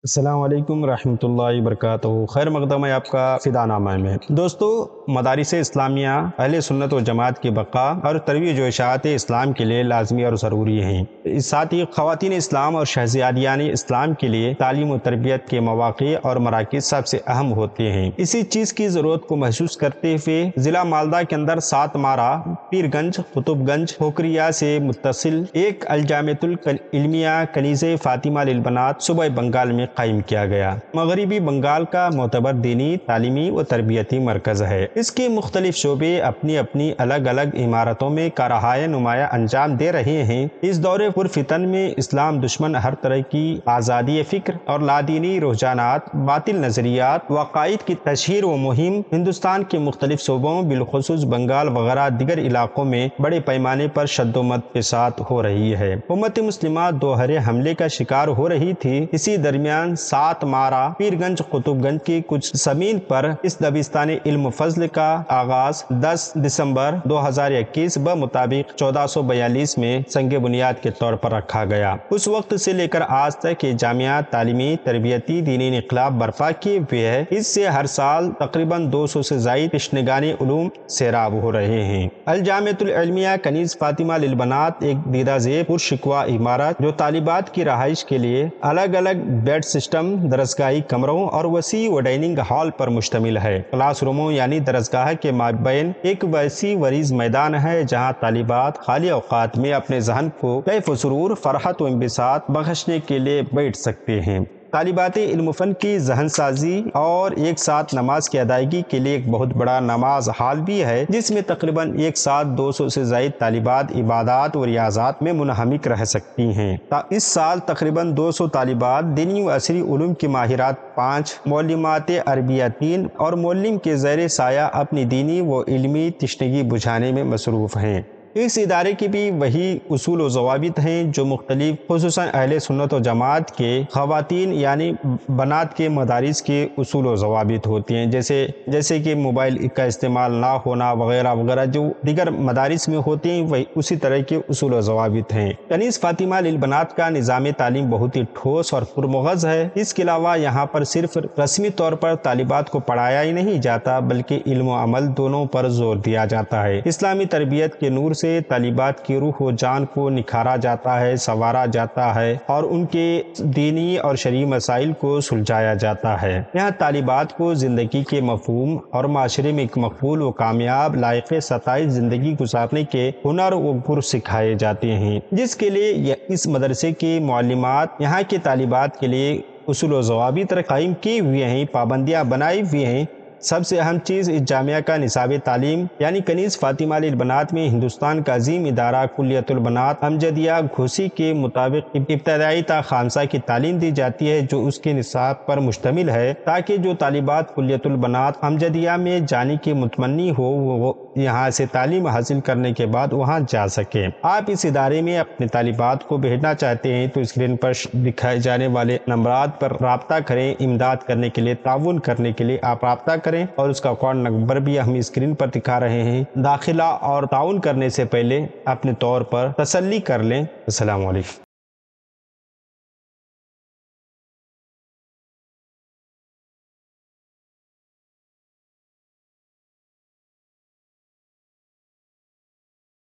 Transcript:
السلام علیکم ورحمۃ اللہ وبرکاتہ۔ خیر مقدم ہے آپ کا فدا نامہ میں۔ دوستو، مدارس اسلامیہ اہل سنت و جماعت کی بقا اور ترویج و اشاعت اسلام کے لیے لازمی اور ضروری ہیں۔ اس ساتھ ہی خواتین اسلام اور شہزادیان اسلام کے لیے تعلیم و تربیت کے مواقع اور مراکز سب سے اہم ہوتے ہیں۔ اسی چیز کی ضرورت کو محسوس کرتے ہوئے ضلع مالدہ کے اندر 7 مارہ پیر گنج قطب گنج کھوکھریا سے متصل ایک الجامعۃ العلمیہ کنیز فاطمہ للبنات صوبہ بنگال میں قائم کیا گیا۔ مغربی بنگال کا معتبر دینی، تعلیمی و تربیتی مرکز ہے۔ اس کے مختلف شعبے اپنی اپنی الگ الگ عمارتوں میں کارہائے نمایاں انجام دے رہے ہیں۔ اس دور پرفتن میں اسلام دشمن ہر طرح کی آزادی فکر اور لادینی رجحانات، باطل نظریات و عقائد کی تشہیر و مہم ہندوستان کے مختلف صوبوں بالخصوص بنگال وغیرہ دیگر علاقوں میں بڑے پیمانے پر شد و مد کے ساتھ ہو رہی ہے۔ امت مسلمہ دوہرے حملے کا شکار ہو رہی تھی۔ اسی درمیان 7 مارہ پیر گنج قطب گنج کی کچھ زمین پر اس دبستان علم و فضل کا آغاز 10 دسمبر 2021 بمطابق 1442 میں سنگ بنیاد کے طور پر رکھا گیا۔ اس وقت سے لے کر آج تک یہ جامعہ تعلیمی، تربیتی، دینی انقلاب برپا کیے ہوئے ہے۔ اس سے ہر سال تقریباً 200 سے زائد تشنگان علوم سیراب ہو رہے ہیں۔ الجامعۃ العلمیہ کنیز فاطمہ للبنات ایک دیدہ زیب پرشکوہ عمارت جو طالبات کی رہائش کے لیے الگ الگ بیڈ سسٹم، درسگاہی کمروں اور وسیع و ڈائننگ ہال پر مشتمل ہے۔ کلاس روموں یعنی درسگاہ کے مابین ایک وسیع وریز میدان ہے جہاں طالبات خالی اوقات میں اپنے ذہن کو کیف و سرور، فرحت و انبساط بخشنے کے لیے بیٹھ سکتے ہیں۔ طالبات علم و فن کی ذہن سازی اور ایک ساتھ نماز کی ادائیگی کے لیے ایک بہت بڑا نماز ہال بھی ہے جس میں تقریباً ایک ساتھ 200 سے زائد طالبات عبادات و ریاضات میں منہمک رہ سکتی ہیں۔ اس سال تقریباً 200 طالبات دینی و عصری علوم کی ماہرات 5، معلمات عربیہ 3 اور معلم کے زیر سایہ اپنی دینی و علمی تشنگی بجھانے میں مصروف ہیں۔ اس ادارے کی بھی وہی اصول و ضوابط ہیں جو مختلف خصوصاً اہل سنت و جماعت کے خواتین یعنی بنات کے مدارس کے اصول و ضوابط ہوتے ہیں، جیسے کہ موبائل کا استعمال نہ ہونا وغیرہ وغیرہ جو دیگر مدارس میں ہوتے ہیں، وہی اسی طرح کے اصول و ضوابط ہیں۔ کنیز فاطمہ للبنات کا نظام تعلیم بہت ہی ٹھوس اور پرمغز ہے۔ اس کے علاوہ یہاں پر صرف رسمی طور پر طالبات کو پڑھایا ہی نہیں جاتا بلکہ علم و عمل دونوں پر زور دیا جاتا ہے۔ اسلامی تربیت کے نور سے طالبات کی روح و جان کو نکھارا جاتا ہے، سنوارا جاتا ہے اور ان کے دینی اور شرعی مسائل کو سلجھایا جاتا ہے۔ یہاں طالبات کو زندگی کے مفہوم اور معاشرے میں ایک مقبول و کامیاب لائق ستائش زندگی گزارنے کے ہنر و گر سکھائے جاتے ہیں، جس کے لیے اس مدرسے کے معلمات یہاں کے طالبات کے لیے اصول و ضوابط قائم کیے ہوئے ہیں، پابندیاں بنائی ہوئی ہیں۔ سب سے اہم چیز اس جامعہ کا نصاب تعلیم یعنی کنیز فاطمہ للبنات میں ہندوستان کا عظیم ادارہ کلیۃ البنات امجدیہ گھوسی کے مطابق ابتدائی تا خامسہ کی تعلیم دی جاتی ہے جو اس کے نصاب پر مشتمل ہے، تاکہ جو طالبات کلیۃ البنات امجدیہ میں جانے کے متمنی ہو وہ یہاں سے تعلیم حاصل کرنے کے بعد وہاں جا سکیں۔ آپ اس ادارے میں اپنے طالبات کو بھیجنا چاہتے ہیں تو اسکرین پر دکھائے جانے والے نمبرات پر رابطہ کریں۔ امداد کرنے کے لیے، تعاون کرنے کے لیے آپ رابطہ کریں اور اس کا اکاؤنٹ نمبر بھی ہم اسکرین پر دکھا رہے ہیں۔ داخلہ اور تعاون کرنے سے پہلے اپنے طور پر تسلی کر لیں۔ السلام علیکم۔